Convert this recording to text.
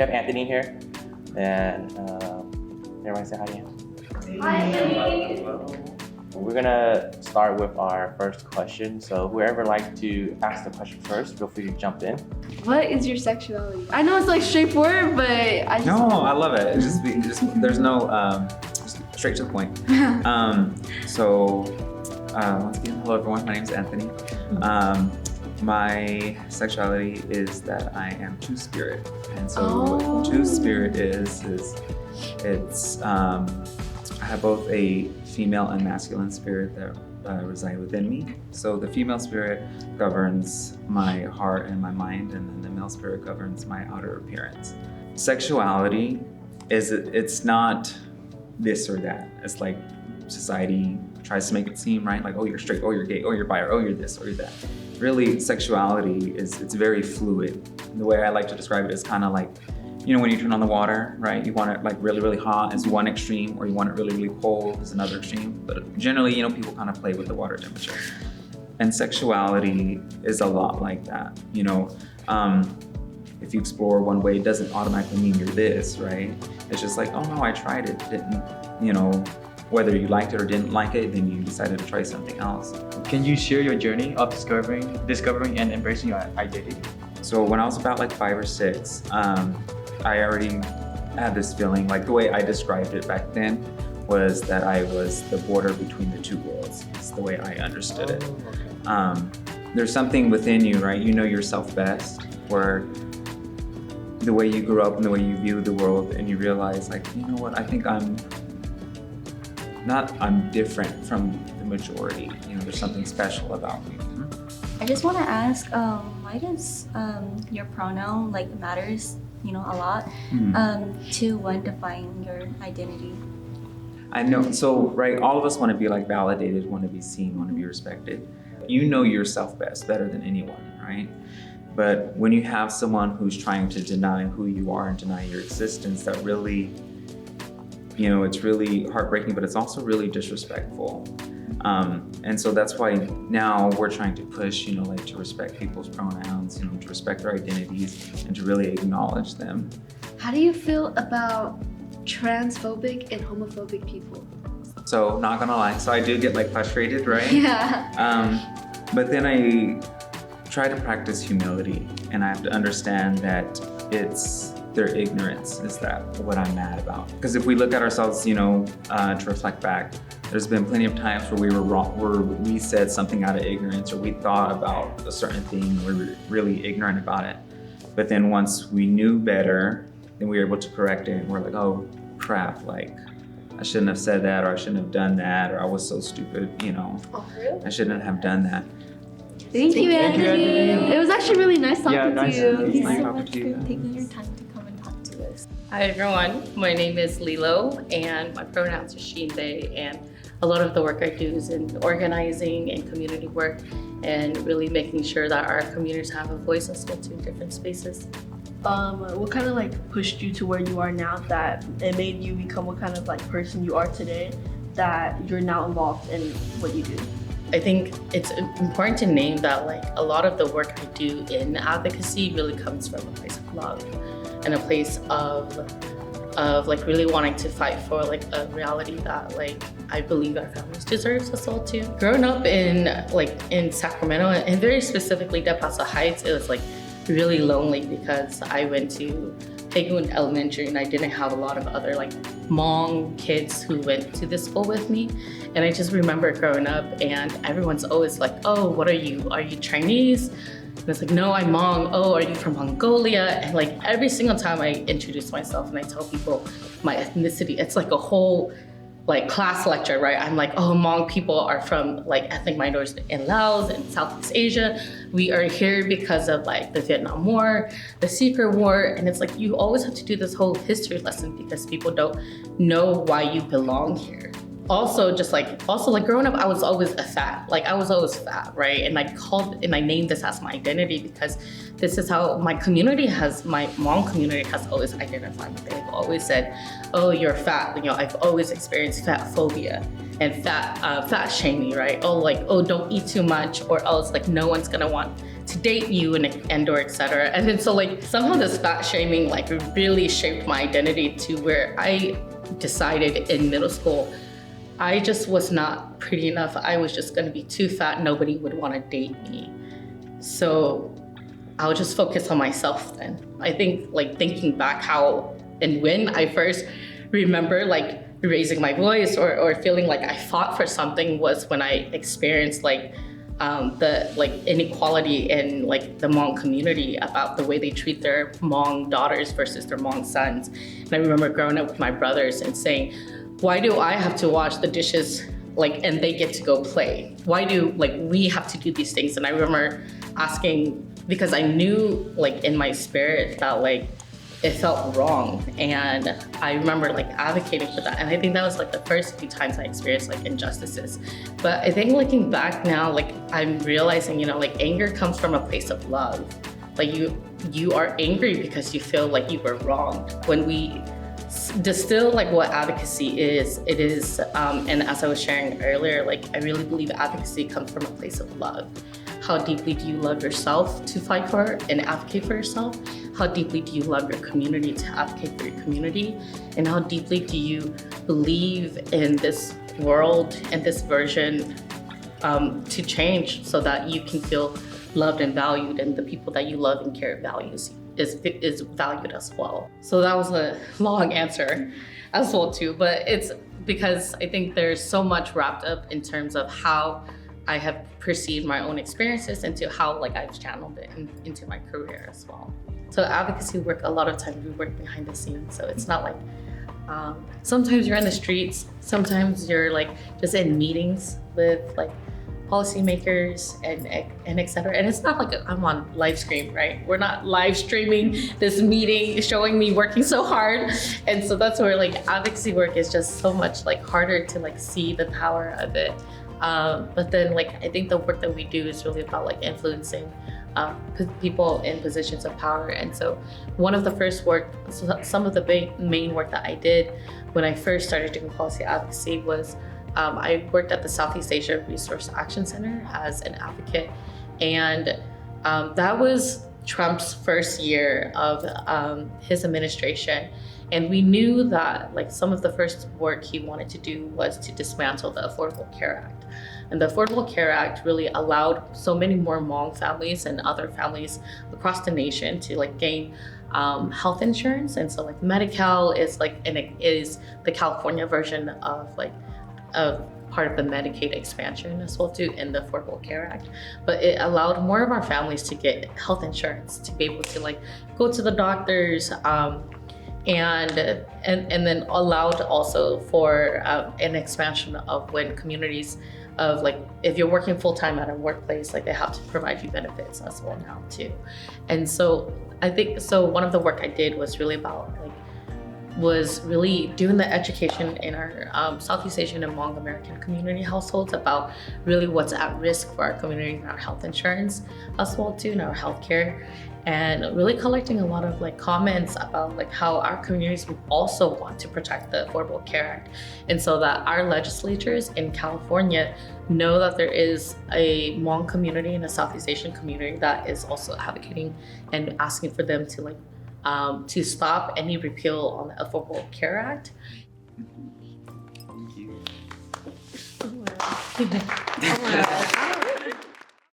have Anthony here, and everybody say hi to him. Hi, Anthony. We're gonna start with our first question. So whoever like to ask the question first, feel free to jump in. What is your sexuality? I know it's like straightforward, but I just... No, I love it. It's just there's no just straight to the point. Once again, hello everyone. My name is Anthony. My sexuality is that I am two-spirit, and so what two-spirit is it's I have both a female and masculine spirit that reside within me. So the female spirit governs my heart and my mind, and then the male spirit governs my outer appearance. Sexuality it's not this or that. It's like society tries to make it seem, right? Like, oh, you're straight, oh, you're gay, oh, you're bi, or oh, you're this, or you're that. Really, sexuality it's very fluid. The way I like to describe it is kind of like, you know, when you turn on the water, right? You want it like really, really hot is one extreme, or you want it really, really cold is another extreme. But generally, you know, people kind of play with the water temperature. And sexuality is a lot like that. You know, if you explore one way, it doesn't automatically mean you're this, right? It's just like, oh no, I tried it, didn't, you know, whether you liked it or didn't like it, then you decided to try something else. Can you share your journey of discovering and embracing your identity? So when I was about like 5 or 6, I already had this feeling, like the way I described it back then was that I was the border between the two worlds. It's the way I understood it. Okay. There's something within you, right? You know yourself best, where the way you grew up and the way you view the world, and you realize like, you know what, I think I'm different from the majority. You know, there's something special about me. I just want to ask, why does your pronoun like matters, you know, a lot to when defining your identity? I know, so right, all of us want to be like validated, want to be seen, want to be respected. You know yourself best, better than anyone, right? But when you have someone who's trying to deny who you are and deny your existence, that really, you know, it's really heartbreaking, but it's also really disrespectful. And so that's why now we're trying to push, you know, like to respect people's pronouns, you know, to respect their identities and to really acknowledge them. How do you feel about transphobic and homophobic people? So not gonna lie, so I do get like frustrated, right? Yeah. But then I try to practice humility, and I have to understand that it's their ignorance is that what I'm mad about. Because if we look at ourselves, you know, to reflect back, there's been plenty of times where we were wrong, where we said something out of ignorance, or we thought about a certain thing, we were really ignorant about it. But then once we knew better, then we were able to correct it, and we're like, oh crap, like I shouldn't have said that, or I shouldn't have done that, or I was so stupid, you know. Oh, really? I shouldn't have done that. Thank you, Anthony. Anthony. It was actually really nice talking nice. to you. Thank you Nice so talking much to you. for taking your time to come and talk to us. Hi everyone, my name is Lilo and my pronouns are she and they, and a lot of the work I do is in organizing and community work and really making sure that our communities have a voice and spoke to in different spaces. What kind of like pushed you to where you are now, that it made you become what kind of like person you are today, that you're now involved in what you do? I think it's important to name that like a lot of the work I do in advocacy really comes from a place of love and a place of like really wanting to fight for like a reality that like I believe our families deserve us all to. Growing up in Sacramento, and very specifically De Paso Heights, it was like really lonely because I went to Pegun Elementary and I didn't have a lot of other like Hmong kids who went to this school with me. And I just remember growing up and everyone's always like, oh, what are you? Are you Chinese? And it's like, no, I'm Hmong. Oh, are you from Mongolia? And like every single time I introduce myself and I tell people my ethnicity, it's like a whole like class lecture, right? I'm like, oh, Hmong people are from like ethnic minorities in Laos and Southeast Asia. We are here because of like the Vietnam War, the Secret War. And it's like, you always have to do this whole history lesson because people don't know why you belong here. Also growing up, I was always fat, right? And I named this as my identity because this is how my Hmong community has always identified me. They've always said, oh, you're fat. You know, I've always experienced fat phobia and fat shaming, right? Oh, like, oh, don't eat too much or else like no one's gonna want to date you and or etc. And then so like somehow this fat shaming like really shaped my identity to where I decided in middle school I just was not pretty enough. I was just gonna be too fat. Nobody would want to date me. So I'll just focus on myself then. I think like thinking back how and when I first remember like raising my voice or feeling like I fought for something was when I experienced like the like inequality in like the Hmong community about the way they treat their Hmong daughters versus their Hmong sons. And I remember growing up with my brothers and saying, why do I have to wash the dishes like and they get to go play? Why do like we have to do these things? And I remember asking because I knew like in my spirit that like it felt wrong, and I remember like advocating for that. And I think that was like the first few times I experienced like injustices. But I think looking back now, like I'm realizing, you know, like anger comes from a place of love. Like you are angry because you feel like you were wronged. When we distill like what advocacy is, it is, and as I was sharing earlier, like I really believe advocacy comes from a place of love. How deeply do you love yourself to fight for and advocate for yourself? How deeply do you love your community to advocate for your community? And how deeply do you believe in this world and this version to change so that you can feel loved and valued, and the people that you love and care values is valued as well. So that was a long answer as well too, but it's because I think there's so much wrapped up in terms of how I have perceived my own experiences into how like I've channeled it into my career as well. So advocacy work, a lot of times we work behind the scenes. So it's not like, sometimes you're in the streets, sometimes you're like just in meetings with like policymakers and et cetera. And it's not like I'm on live stream, right? We're not live streaming this meeting, showing me working so hard. And so that's where like advocacy work is just so much like harder to like see the power of it. But then like, I think the work that we do is really about like influencing people in positions of power. And so one of the first work, some of the main work that I did when I first started doing policy advocacy was I worked at the Southeast Asia Resource Action Center as an advocate. And that was Trump's first year of his administration. And we knew that like some of the first work he wanted to do was to dismantle the Affordable Care Act. And the Affordable Care Act really allowed so many more Hmong families and other families across the nation to like gain health insurance. And so like Medi-Cal is like, and it is the California version of like part of the Medicaid expansion as well too in the Affordable Care Act. But it allowed more of our families to get health insurance, to be able to like go to the doctors, and then allowed also for an expansion of when communities of like, if you're working full-time at a workplace, like they have to provide you benefits as well now too. And so I think, so one of the work I did was really about like, was really doing the education in our Southeast Asian and Hmong American community households about really what's at risk for our community and our health insurance as well too, and our healthcare. And really collecting a lot of like comments about like how our communities also want to protect the Affordable Care Act. And so that our legislatures in California know that there is a Hmong community and a Southeast Asian community that is also advocating and asking for them to like to stop any repeal on the Affordable Care Act. Thank you.